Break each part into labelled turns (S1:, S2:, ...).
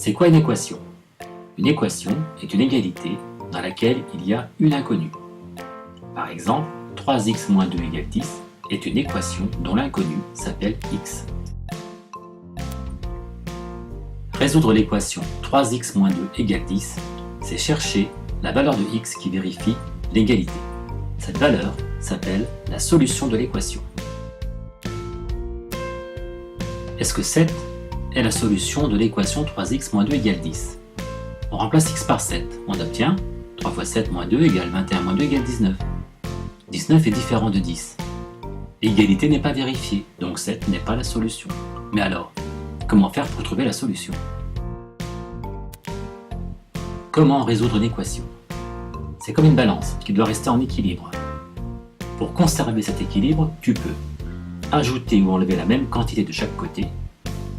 S1: C'est quoi une équation? Une équation est une égalité dans laquelle il y a une inconnue. Par exemple, 3x moins 2 égale 10 est une équation dont l'inconnu s'appelle x. Résoudre l'équation 3x moins 2 égale 10, c'est chercher la valeur de x qui vérifie l'égalité. Cette valeur s'appelle la solution de l'équation. Est-ce que 7 est la solution de l'équation 3x moins 2 égale 10? On remplace x par 7, on obtient 3 fois 7 moins 2 égale 21 moins 2 égale 19. 19 est différent de 10. L'égalité n'est pas vérifiée, donc 7 n'est pas la solution. Mais alors, comment faire pour trouver la solution? Comment résoudre une équation? C'est comme une balance qui doit rester en équilibre. Pour conserver cet équilibre, tu peux ajouter ou enlever la même quantité de chaque côté.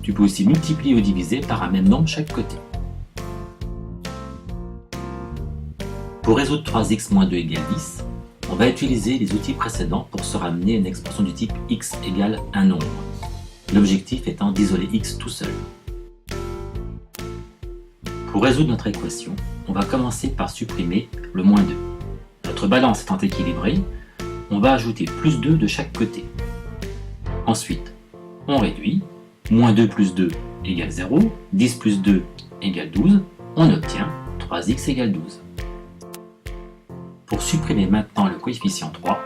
S1: Tu peux aussi multiplier ou diviser par un même nombre chaque côté. Pour résoudre 3x moins 2 égale 10, on va utiliser les outils précédents pour se ramener à une expression du type x égale un nombre. L'objectif étant d'isoler x tout seul. Pour résoudre notre équation, on va commencer par supprimer le moins 2. Notre balance étant équilibrée, on va ajouter plus 2 de chaque côté. Ensuite, on réduit. Moins 2 plus 2 égale 0, 10 plus 2 égale 12, on obtient 3x égale 12. Pour supprimer maintenant le coefficient 3,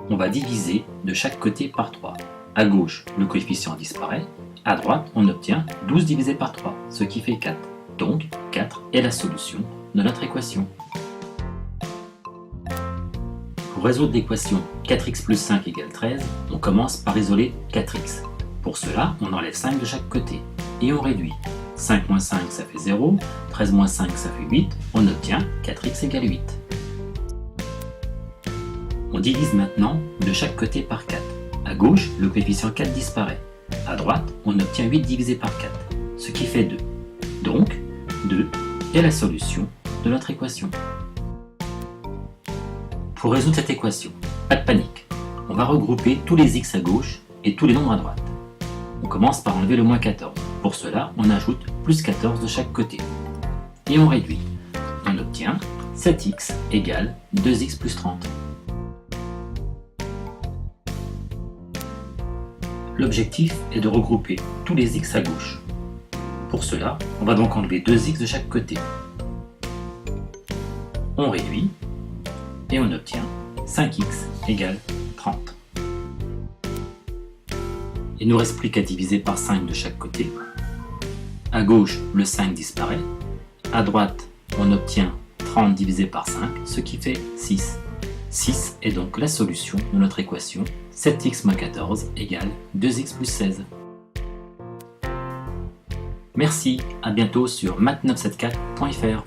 S1: on va diviser de chaque côté par 3. À gauche, le coefficient disparaît, à droite, on obtient 12 divisé par 3, ce qui fait 4. Donc, 4 est la solution de notre équation. Pour résoudre l'équation 4x plus 5 égale 13, on commence par isoler 4x. Pour cela, on enlève 5 de chaque côté et on réduit. 5 moins 5, ça fait 0, 13 moins 5, ça fait 8, on obtient 4x égale 8. On divise maintenant de chaque côté par 4. À gauche, le coefficient 4 disparaît. À droite, on obtient 8 divisé par 4, ce qui fait 2. Donc, 2 est la solution de notre équation. Pour résoudre cette équation, pas de panique. On va regrouper tous les x à gauche et tous les nombres à droite. On commence par enlever le moins 14. Pour cela, on ajoute plus 14 de chaque côté. Et on réduit. On obtient 7x égale 2x plus 30. L'objectif est de regrouper tous les x à gauche. Pour cela, on va donc enlever 2x de chaque côté. On réduit et on obtient 5x égale 30. Il ne nous reste plus qu'à diviser par 5 de chaque côté. À gauche, le 5 disparaît. À droite, on obtient 30 divisé par 5, ce qui fait 6. 6 est donc la solution de notre équation 7x moins 14 égale 2x plus 16. Merci, à bientôt sur math974.fr.